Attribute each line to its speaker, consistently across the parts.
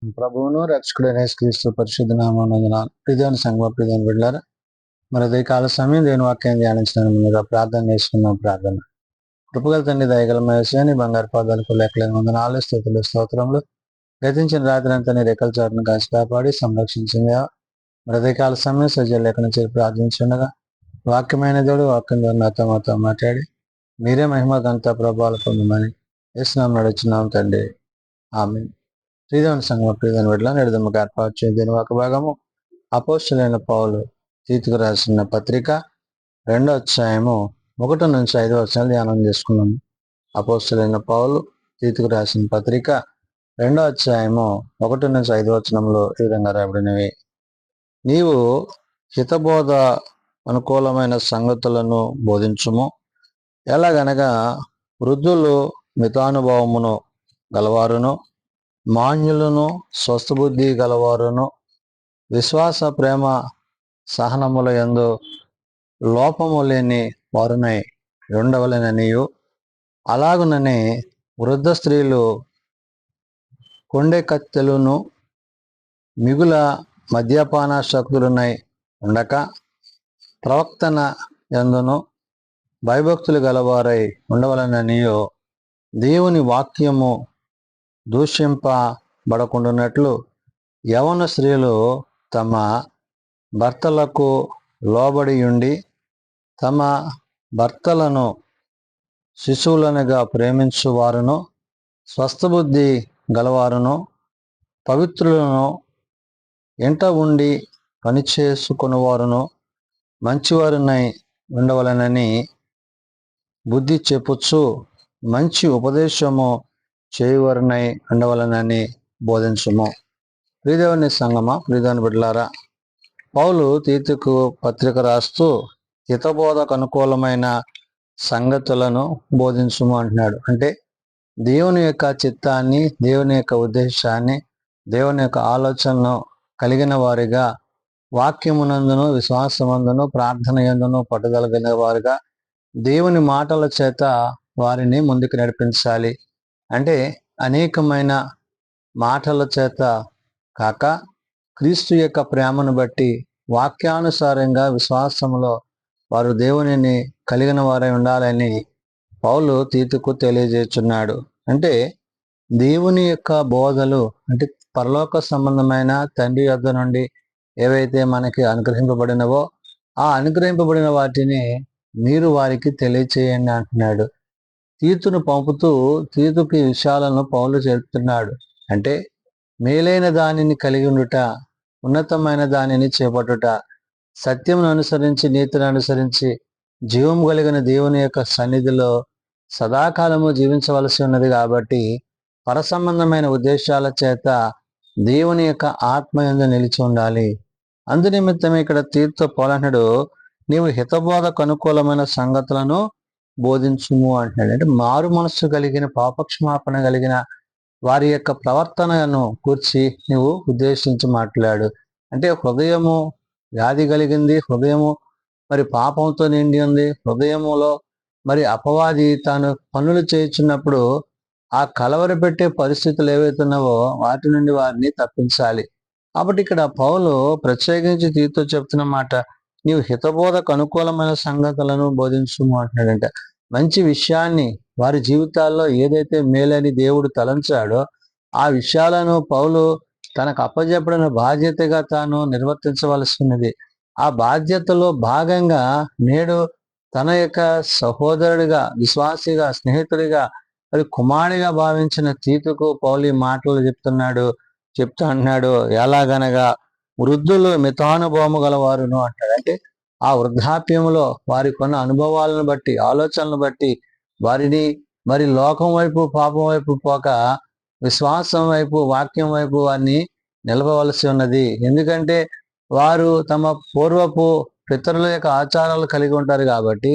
Speaker 1: ప్రభువును రక్షకుడైన యేసుక్రీస్తు పరిశుద్ధ నామమున ప్రియమైన సంఘ ప్రియమైన బిడ్డలారా, మరి అదే కాల సమయం దేవుని వాక్యాన్ని ధ్యానించడానికి ముందుగా ప్రార్థన చేసుకున్నాం. ప్రార్థన. కృపగల తండ్రి, దయగల మహేశ్వరుని బంగారు పాదాలకు లెక్కలేని వందనాలు, స్తుతులు, స్తోత్రములు. గతించిన రాత్రి అంతా నీ రెక్కల చాటును కాసి కాపాడి సంరక్షించింది. మరి అదే కాల సమయం సజీవ లేఖన చేసి ప్రార్థించుండగా వాక్యమైన దేవుడు వాక్యం ద్వారా నాతో మాతో మాట్లాడి మీరే మహిమ ఘనత ప్రభావాలు పొందమని యేసునామమున నడుచున్నాం తండ్రి. ఆమేన్. ప్రియమైన సంఘం ప్రియమైన బిడ్డలారా, నేడు ఏర్పాటు చేయని ఒక భాగము అపోస్తలుడైన పౌలు తీతుకు రాసిన పత్రిక 2వ అధ్యాయము 1 నుంచి 5 వచనాలు ధ్యానం చేసుకున్నాము. అపోస్తలుడైన పౌలు తీతుకు రాసిన పత్రిక 2వ అధ్యాయము 1 నుంచి 5 వచనంలో ఈ విధంగా రాయబడినవి. నీవు హితబోధ అనుకూలమైన సంగతులను బోధించుము. ఎలాగనగా వృద్ధులు మితానుభవమును గలవారును, మాన్యులను, స్వస్థబుద్ధి గలవారును, విశ్వాస ప్రేమ సహనముల యందు లోపము లేని వారునై ఉండవలెననియు, అలాగుననే వృద్ధ స్త్రీలు కొండె కత్తెలును మిగుల మద్యపాన శక్తులునై ఉండక ప్రవక్తన యందును భయభక్తులు గలవారై ఉండవలెననియు, దేవుని వాక్యము దూషింపబడకుండానట్లు యవన స్త్రీలు తమ భర్తలకు లోబడి ఉండి తమ భర్తలను శిశువులనుగా ప్రేమించువారును, స్వస్థబుద్ధి గలవారును, పవిత్రులను, ఇంట ఉండి పనిచేసుకునేవారును మంచివారునై ఉండవలెనని బుద్ధి చెప్పుచు మంచి ఉపదేశము చేయువారునై ఉండవలెనని బోధించుము. ప్రియదేవుని సంగమా, ప్రియదేవుని బిడ్డలారా, పౌలు తీతుకు పత్రిక రాస్తూ హితబోధకు అనుకూలమైన సంగతులను బోధించుము అంటున్నాడు. అంటే దేవుని యొక్క చిత్తాన్ని, దేవుని యొక్క ఉద్దేశాన్ని, దేవుని యొక్క ఆలోచనను కలిగిన వారిగా, వాక్యమునందును విశ్వాసమందును ప్రార్థన యందును పట్టుదల కలిగిన వారుగా దేవుని మాటల చేత వారిని ముందుకు నడిపించాలి. అంటే అనేకమైన మాటల చేత కాక క్రీస్తు యొక్క ప్రేమను బట్టి వాక్యానుసారంగా విశ్వాసంలో వారు దేవునిని కలిగిన వారై ఉండాలని పౌలు తీతుకు తెలియజేస్తున్నాడు. అంటే దేవుని యొక్క బోధలు, అంటే పరలోక సంబంధమైన తండ్రి యొద్ద నుండి ఏవైతే మనకి అనుగ్రహింపబడినవో ఆ అనుగ్రహింపబడిన వాటిని మీరు వారికి తెలియచేయండి అంటున్నాడు. తీతును పంపుతూ తీతుకి విషయాలను పౌలు చెప్తున్నాడు. అంటే మేలైన దానిని కలిగి ఉండుట, ఉన్నతమైన దానిని చేపట్టుట, సత్యమును అనుసరించి నీతిని అనుసరించి జీవం కలిగిన దేవుని యొక్క సన్నిధిలో సదాకాలము జీవించవలసి ఉన్నది. కాబట్టి పరసంబంధమైన ఉద్దేశాల చేత దేవుని యొక్క ఆత్మ యందు నిలిచి ఉండాలి. అందునిమిత్తమే ఇక్కడ తీతుతో పౌలంటుడు, నీవు హితబోధకు అనుకూలమైన సంగతులను బోధించుము అంటున్నాడు. అంటే మారు మనస్సు కలిగిన, పాపక్షమాపణ కలిగిన వారి యొక్క ప్రవర్తనను కూర్చి నువ్వు ఉద్దేశించి మాట్లాడు. అంటే హృదయము వ్యాధి కలిగింది, హృదయము మరి పాపంతో నిండి ఉంది, హృదయములో మరి అపవాది తాను పనులు చేయించున్నప్పుడు ఆ కలవర పెట్టే పరిస్థితులు ఏవైతున్నావో వాటి నుండి వారిని తప్పించాలి. కాబట్టి ఇక్కడ పౌలు ప్రత్యేకించి తీతో చెప్తున్న మాట, నీవు హితబోధకు అనుకూలమైన సంగతులను బోధించుము అంటున్నాడంట. మంచి విషయాన్ని, వారి జీవితాల్లో ఏదైతే మేలని దేవుడు తలంచాడో ఆ విషయాలను పౌలు తనకు అప్పజెప్పడిన బాధ్యతగా తాను నిర్వర్తించవలసి ఉన్నది. ఆ బాధ్యతలో భాగంగా నేడు తన యొక్క సహోదరుడిగా, విశ్వాసిగా, స్నేహితుడిగా, మరి కుమారుడిగా భావించిన తీతుకు పౌలు ఈ మాటలు చెప్తూ అన్నాడు. ఎలాగనగా వృద్ధులు మితానుభవము గలవారును అంటాడు. అంటే ఆ వృద్ధాప్యంలో వారికి ఉన్న అనుభవాలను బట్టి, ఆలోచనలను బట్టి వారిని మరి లోకం వైపు, పాపం వైపు పోక విశ్వాసం వైపు, వాక్యం వైపు వారిని నిలవవలసి ఉన్నది. ఎందుకంటే వారు తమ పూర్వపు పితరుల యొక్క ఆచారాలు కలిగి ఉంటారు. కాబట్టి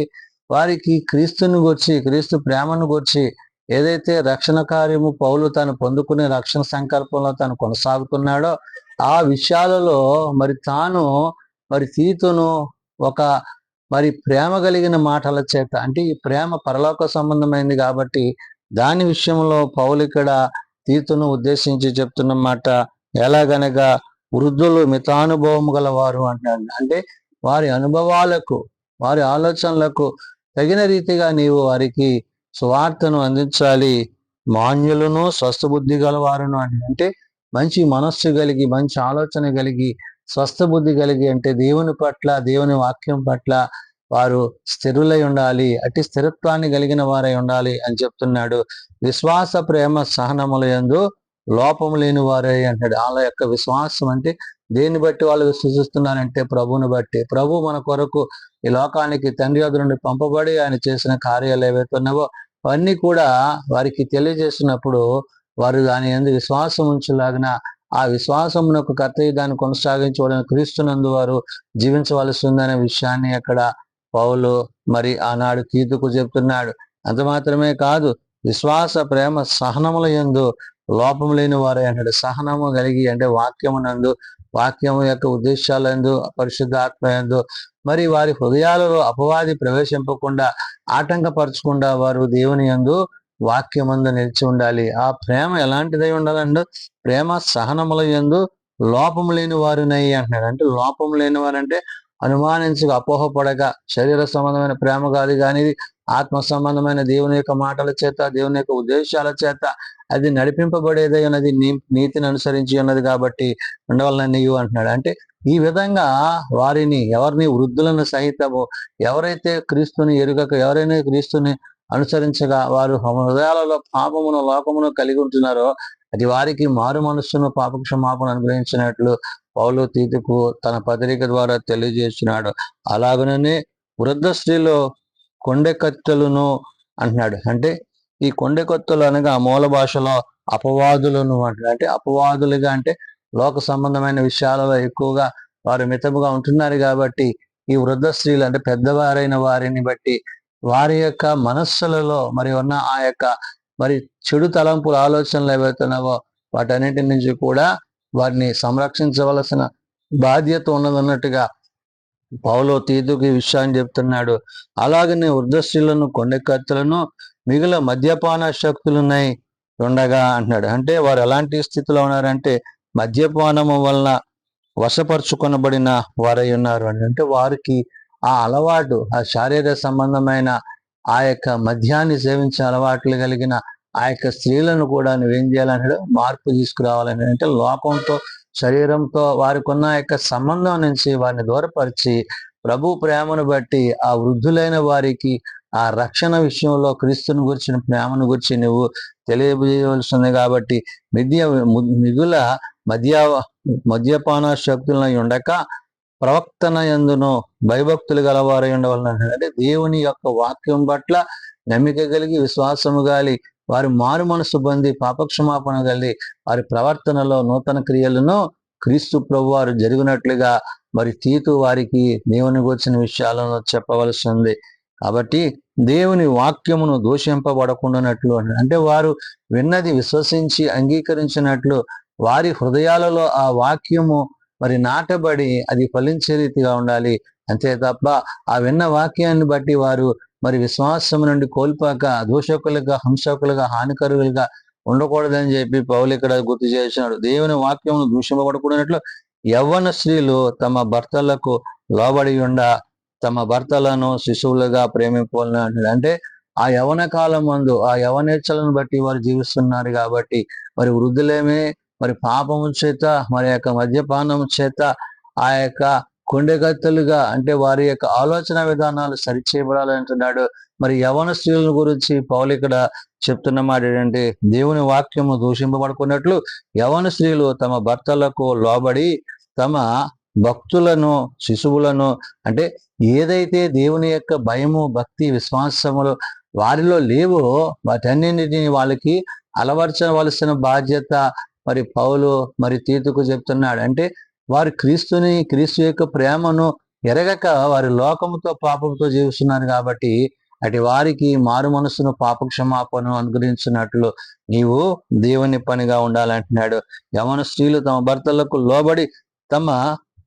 Speaker 1: వారికి క్రీస్తుని గూర్చి, క్రీస్తు ప్రేమను గూర్చి, ఏదైతే రక్షణ కార్యము పౌలు తాను పొందుకునే రక్షణ సంకల్పంలో తాను కొనసాగుతున్నాడో ఆ విషయాలలో మరి తాను మరి తీతును ఒక మరి ప్రేమ కలిగిన మాటల చేత, అంటే ఈ ప్రేమ పరలోక సంబంధమైంది కాబట్టి దాని విషయంలో పౌలు ఇక్కడ తీతును ఉద్దేశించి చెప్తున్న మాట, ఎలాగనగా వృద్ధులు మితానుభవం గలవారు అంటాడు. అంటే వారి అనుభవాలకు, వారి ఆలోచనలకు తగిన రీతిగా నీవు వారికి సువార్తను అందించాలి. మాన్యులను స్వస్థ బుద్ధి గలవారును అంటే మంచి మనస్సు కలిగి, మంచి ఆలోచన కలిగి, స్వస్థ బుద్ధి కలిగి, అంటే దేవుని పట్ల, దేవుని వాక్యం పట్ల వారు స్థిరులై ఉండాలి. అట్టి స్థిరత్వాన్ని కలిగిన వారై ఉండాలి అని చెప్తున్నాడు. విశ్వాస ప్రేమ సహనముల యందు లోపము లేని వారై అంటాడు. వాళ్ళ యొక్క విశ్వాసం అంటే దేన్ని బట్టి వాళ్ళు విశ్వసిస్తున్నారంటే ప్రభువుని బట్టి. ప్రభు మన కొరకు ఈ లోకానికి తండ్రి యొద్ద నుండి పంపబడి ఆయన చేసిన కార్యాలు ఏవైతే ఉన్నావో అవన్నీ కూడా వారికి తెలియజేసినప్పుడు వారు దాని యందు విశ్వాసం ఉంచులాగిన, ఆ విశ్వాసమునకు కర్తయ్య దాన్ని కొనసాగించవలని క్రీస్తునందు వారు జీవించవలసి ఉందనే విషయాన్ని అక్కడ పౌలు మరి ఆనాడు తీతుకు చెప్తున్నాడు. అంత మాత్రమే కాదు, విశ్వాస ప్రేమ సహనముల యందు లోపం లేని వారే అంటాడు. సహనము కలిగి అంటే వాక్యమునందు, వాక్యము యొక్క ఉద్దేశాలందు, పరిశుద్ధాత్మ యందు మరి వారి హృదయాలలో అపవాది ప్రవేశింపకుండా, ఆటంకపరచకుండా వారు దేవుని యందు వాక్యమందు నిలిచి ఉండాలి. ఆ ప్రేమ ఎలాంటిదై ఉండాలంటే ప్రేమ సహనముల యందు లోపము లేని వారునై అంటున్నాడు. అంటే లోపం లేని వారంటే అనుమానించక, అపోహపడక, శరీర సంబంధమైన ప్రేమ కాదు కానీ ఆత్మ సంబంధమైన దేవుని యొక్క మాటల చేత, దేవుని యొక్క ఉద్దేశాల చేత అది నడిపింపబడేదై ఉన్నది, నీతిని అనుసరించి ఉన్నది కాబట్టి ఉండవాలని నీవు అంటున్నాడు. అంటే ఈ విధంగా వారిని, ఎవరిని, వృద్ధులను సహితము, ఎవరైతే క్రీస్తుని ఎరుగక, ఎవరైనా క్రీస్తుని అనుసరించగా వారు హృదయాలలో పాపమును, లోకమును కలిగి ఉంటున్నారో అది వారికి మారు మనస్సును, పాపక్షమాపణ అనుగ్రహించినట్లు పౌలు తీతుకు తన పత్రిక ద్వారా తెలియజేస్తున్నాడు. అలాగనే వృద్ధ స్త్రీలో కొండెకత్తెలను అంటున్నాడు. అంటే ఈ కొండెకత్తెలు అనగా మూల భాషలో అపవాదులను అంటాడు. అంటే అపవాదులుగా అంటే లోక సంబంధమైన విషయాలలో ఎక్కువగా వారు మితముగా ఉంటున్నారు కాబట్టి ఈ వృద్ధ స్త్రీలు అంటే పెద్దవారైన వారిని బట్టి వారి యొక్క మనస్సులలో మరి ఉన్న ఆ యొక్క మరి చెడు తలంపుల ఆలోచనలు ఏవైతున్నావో వాటన్నిటి నుంచి కూడా వారిని సంరక్షించవలసిన బాధ్యత ఉన్నదన్నట్టుగా పౌలు తీతుకి విషయాన్ని చెప్తున్నాడు. అలాగనే వృద్ధ స్త్రీలను, కొండెకత్తెలను, మిగిలిన మద్యపాన శక్తులున్నాయి ఉండగా అంటున్నాడు. అంటే వారు ఎలాంటి స్థితిలో ఉన్నారంటే మద్యపానము వలన వశపరుచుకొనబడిన వారై ఉన్నారు అని. అంటే వారికి ఆ అలవాటు, ఆ శారీర సంబంధమైన ఆ యొక్క మద్యాన్ని సేవించే అలవాట్లు కలిగిన ఆ యొక్క స్త్రీలను కూడా నువ్వేం చేయాలంటే మార్పు తీసుకురావాలని. అంటే లోకంతో, శరీరంతో వారికి ఉన్న యొక్క సంబంధం నుంచి వారిని దూరపరిచి ప్రభు ప్రేమను బట్టి ఆ వృద్ధులైన వారికి ఆ రక్షణ విషయంలో క్రీస్తుని గురించిన ప్రేమను గురించి నువ్వు తెలియజేయవలసింది. కాబట్టి మిగుల మద్యపాన శక్తులను ఉండక ప్రవక్తన యందును భయభక్తులు గలవారై ఉండవలన. అంటే దేవుని యొక్క వాక్యం పట్ల నమ్మిక కలిగి, విశ్వాసము గాలి, వారి మారు మనసు పొంది, పాపక్షమాపణ కలిగి వారి ప్రవర్తనలో నూతన క్రియలను క్రీస్తు ప్రభు వారు జరిగినట్లుగా మరి తీతు వారికి దేవుని గురించిన విషయాలను చెప్పవలసి ఉంది. కాబట్టి దేవుని వాక్యమును దూషింపబడకుండానట్లు అంటే వారు విన్నది విశ్వసించి అంగీకరించినట్లు వారి హృదయాలలో ఆ వాక్యము మరి నాటబడి అది ఫలించే రీతిగా ఉండాలి. అంతే తప్ప ఆ విన్న వాక్యాన్ని బట్టి వారు మరి విశ్వాసం నుండి కోల్పోక దూషకులుగా, హింసకులుగా, హానికరులుగా ఉండకూడదని చెప్పి పౌలు ఇక్కడ గుర్తు చేసినాడు. దేవుని వాక్యమును దూషింపబడకూడనట్లు యవ్వన స్త్రీలు తమ భర్తలకు లోబడి ఉండ తమ భర్తలను శిశువులుగా ప్రేమింపాలని అంటాడు. అంటే ఆ యవన కాలం మందు ఆ యవనేచ్ఛలను బట్టి వారు జీవిస్తున్నారు కాబట్టి మరి వృద్ధులేమే మరి పాపము చేత, మరి యొక్క మద్యపానము చేత ఆ యొక్క కొండెగత్తెలుగా అంటే వారి యొక్క ఆలోచన విధానాలు సరిచేయబడాలని అంటున్నాడు. మరి యవన స్త్రీల గురించి పౌలు ఇక్కడ చెప్తున్న మాట ఏంటంటే దేవుని వాక్యము దూషింపబడుకున్నట్లు యవన స్త్రీలు తమ భర్తలకు లోబడి తమ భక్తులను, శిశువులను అంటే ఏదైతే దేవుని యొక్క భయము, భక్తి, విశ్వాసములు వారిలో లేవో వాటన్నింటినీ వాళ్ళకి అలవర్చవలసిన బాధ్యత మరి పౌలు మరి తీతుకు చెప్తున్నాడు. అంటే వారు క్రీస్తు యొక్క ప్రేమను ఎరగక వారి లోకముతో, పాపంతో జీవిస్తున్నారు కాబట్టి అటు వారికి మారు మనసును, పాపక్షమాపణను అనుగ్రహించినట్లు నీవు దేవుని పనిగా ఉండాలంటున్నాడు. యవన స్త్రీలు తమ భర్తలకు లోబడి తమ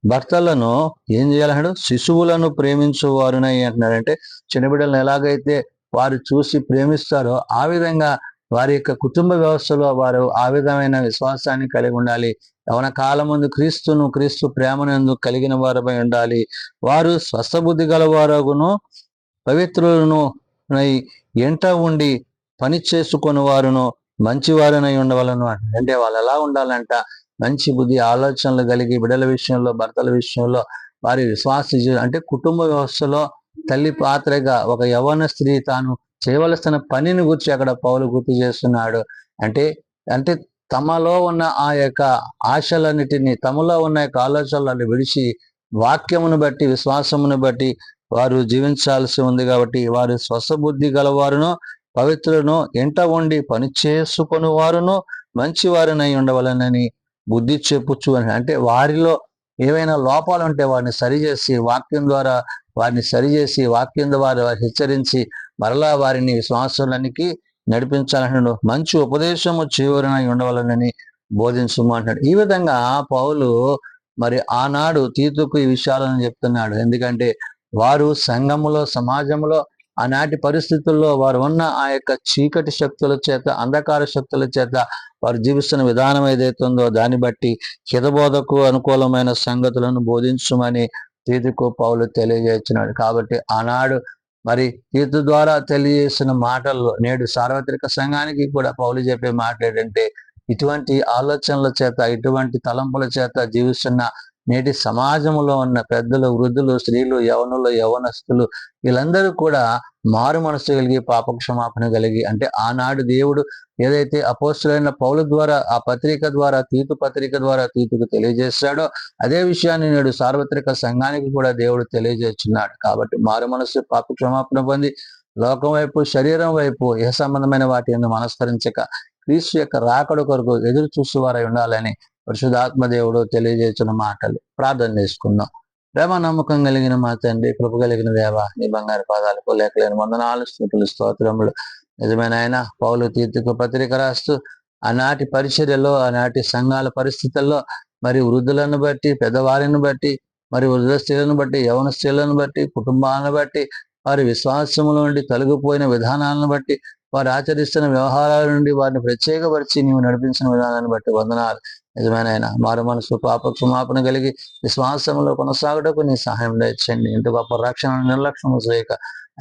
Speaker 1: భర్తలను ఏం చేయాలంటాడు? శిశువులను ప్రేమించువారునై అంటున్నాడు. అంటే చిన్నబిడ్డలను ఎలాగైతే వారు చూసి ప్రేమిస్తారో ఆ విధంగా వారి యొక్క కుటుంబ వ్యవస్థలో వారు ఆ విధమైన విశ్వాసాన్ని కలిగి ఉండాలి. యవన కాలం ముందు క్రీస్తు ప్రేమనందు కలిగిన వారమై ఉండాలి. వారు స్వస్థబుద్ధి గలవారగును పవిత్రులను ఎంట ఉండి పని చేసుకొని వారును మంచివారనై ఉండవలను. అంటే వాళ్ళు ఎలా ఉండాలంట, మంచి బుద్ధి ఆలోచనలు కలిగి బిడ్డల విషయంలో, భర్తల విషయంలో వారి విశ్వాస అంటే కుటుంబ వ్యవస్థలో తల్లి పాత్రగా ఒక యవ్వన స్త్రీ తాను చేయవలసిన పనిని గురించి అక్కడ పౌలు గుర్తు చేస్తున్నాడు. అంటే అంటే తమలో ఉన్న ఆ యొక్క ఆశలన్నిటినీ, తమలో ఉన్న యొక్క ఆలోచనలను విడిచి వాక్యమును బట్టి, విశ్వాసమును బట్టి వారు జీవించాల్సి ఉంది. కాబట్టి వారు స్వస్థబుద్ధి గలవారును పవిత్రులను ఎంట ఉండి పని చేసుకొని వారును మంచివారినై ఉండవలనని బుద్ధి చెప్పుచు అని. అంటే వారిలో ఏవైనా లోపాలు ఉంటే వారిని సరిచేసి వాక్యం ద్వారా హెచ్చరించి మరలా వారిని విశ్వాసానికి నడిపించాలంటున్నాడు. మంచి ఉపదేశము చేయవరనై ఉండవాలని బోధించము అంటున్నాడు. ఈ విధంగా పౌలు మరి ఆనాడు తీతుకు ఈ విషయాలను చెప్తున్నాడు. ఎందుకంటే వారు సంఘములో, సమాజంలో ఆనాటి పరిస్థితుల్లో వారు ఉన్న ఆ యొక్క చీకటి శక్తుల చేత, అంధకార శక్తుల చేత వారు జీవిస్తున్న విధానం ఏదైతుందో దాన్ని బట్టి హితబోధకు అనుకూలమైన సంగతులను బోధించమని తీతుకు పౌలు తెలియజేస్తున్నాడు. కాబట్టి ఆనాడు మరి తీతు ద్వారా తెలియజేసిన మాటల్లో నేడు సార్వత్రిక సంఘానికి కూడా పౌలు చెప్పే మాట ఏంటంటే, ఇటువంటి ఆలోచనల చేత, ఇటువంటి తలంపుల చేత జీవిస్తున్న నేటి సమాజంలో ఉన్న పెద్దలు, వృద్ధులు, స్త్రీలు, యవనులు, యవనస్తులు వీళ్ళందరూ కూడా మారు మనసు కలిగి పాపక్షమాపణ కలిగి, అంటే ఆనాడు దేవుడు ఏదైతే అపోస్తులైన పౌలు ద్వారా ఆ పత్రిక ద్వారా, తీతు పత్రిక ద్వారా తీతుకు తెలియజేశాడో అదే విషయాన్ని నేడు సార్వత్రిక సంఘానికి కూడా దేవుడు తెలియజేస్తున్నాడు. కాబట్టి మారు మనసు, పాపక్షమాపణ పొంది లోకం వైపు, శరీరం వైపు ఏ సంబంధమైన వాటి మనస్కరించక క్రీస్తు యొక్క రాకడ కొరకు ఎదురు చూసేవారై ఉండాలని పరిశుద్ధాత్మ దేవుడు తెలియజేసిన మాటలు. ప్రార్థన చేసుకుందాం. ప్రేమ నమ్మకం కలిగిన మా తండ్రి, కృప కలిగిన దేవ, నీ బంగారు పాదాలకు లేకలేని వందనాలు, స్తుతులు, స్తోత్రములు. నిజమైన ఆయన పౌలు తీతుకు పత్రిక రాస్తూ ఆనాటి పరిచర్యలో, ఆనాటి సంఘాల పరిస్థితుల్లో మరి వృద్ధులను బట్టి, పెద్దవారిని బట్టి, మరి వృద్ధ స్త్రీలను బట్టి, యవన స్త్రీలను బట్టి, కుటుంబాలను బట్టి, వారి విశ్వాసముల నుండి తొలగిపోయిన విధానాలను బట్టి, వారు ఆచరిస్తున్న వ్యవహారాల నుండి వారిని ప్రత్యేకపరిచి నీవు నడిపించిన విధానాన్ని బట్టి వందనాలు. నిజమైన ఆయన మారు మనసు, పాపక్షమాపణ కలిగి విశ్వాసంలో కొనసాగుటకు నీ సహాయం దయచేయండి. ఇంత గొప్ప రక్షణ నిర్లక్ష్యం చేయక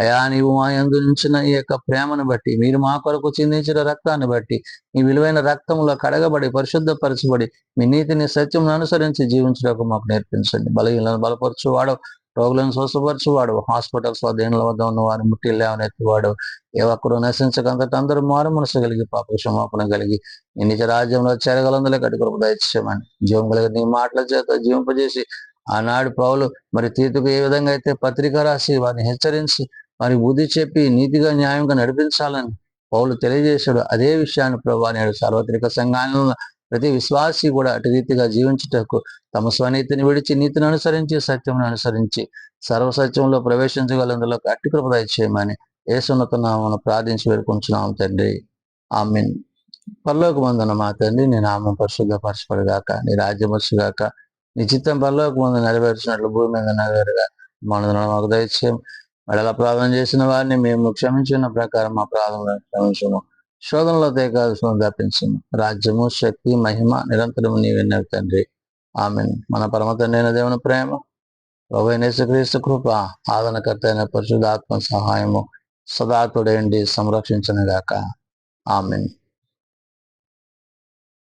Speaker 1: అయా, నీవు మా యందు నుంచిన ఈ యొక్క ప్రేమను బట్టి, మీరు మా కొరకు చిందించిన రక్తాన్ని బట్టి, మీ విలువైన రక్తంలో కడగబడి పరిశుద్ధపరచబడి మీ నీతిని, సత్యం అనుసరించి జీవించడానికి మాకు నేర్పించండి. బలహీనలను బలపరచువాడు, రోగులను స్వస్థపరచువాడు, హాస్పిటల్స్ దేనిల వద్ద ఉన్న వారిని ముట్టి లేవనెత్తువాడు, ఏ ఒక్కరు నశించకంతట అందరూ మారు మనసు కలిగి పాపక్షమాపణ కలిగి నీ నిజ రాజ్యంలో చేరగలందులే కట్టి కృప దయచేయమని జీవం కలిగి నీ మాటల చేత జీవింపజేసి ఆనాడు పౌలు మరి తీతుకు ఏ విధంగా అయితే పత్రిక రాసి వారిని హెచ్చరించి మరి బుద్ధి చెప్పి నీతిగా, న్యాయంగా నడిపించాలని పౌలు తెలియజేశాడు. అదే విషయాన్ని ప్రభు నేడు సార్వత్రిక సంఘాలను ప్రతి విశ్వాసి కూడా అటు రీతిగా జీవించుటకు తమ స్వనీతిని విడిచి నీతిని అనుసరించి, సత్యమును అనుసరించి సర్వసత్యంలో ప్రవేశించగలందులో అట్టి కృప దయచేయమని యేసున్నత నామమున ప్రార్థించి వేడుకుంటున్నాము తండ్రి. ఆమేన్. పరలోకమందున్న మా తండ్రి, నీ నామం పరిశుద్ధపరచబడుగాక, నీ రాజ్యం వచ్చుగాక, నీ చిత్తం పరలోకమందు నెరవేర్చినట్లు భూమి మీద నెరవేరుగా మాకు దయచేయం. మళ్ళీ ప్రార్థన చేసిన వారిని మేము క్షమించిన ప్రకారం మా ప్రార్థనలను క్షమించము, శోధనలో తేకాల్సిన తప్పించము. రాజ్యము, శక్తి, మహిమ నిరంతరము నీవే తండ్రి. ఆమేన్. మన పరమ తండ్రి అయిన దేవుని ప్రేమ, ప్రభువైన యేసుక్రీస్తు కృప, ఆదరణకర్త అయిన పరిశుద్ధాత్మ సహాయము సదా తోడేండి సంరక్షించును గాక. ఆమేన్.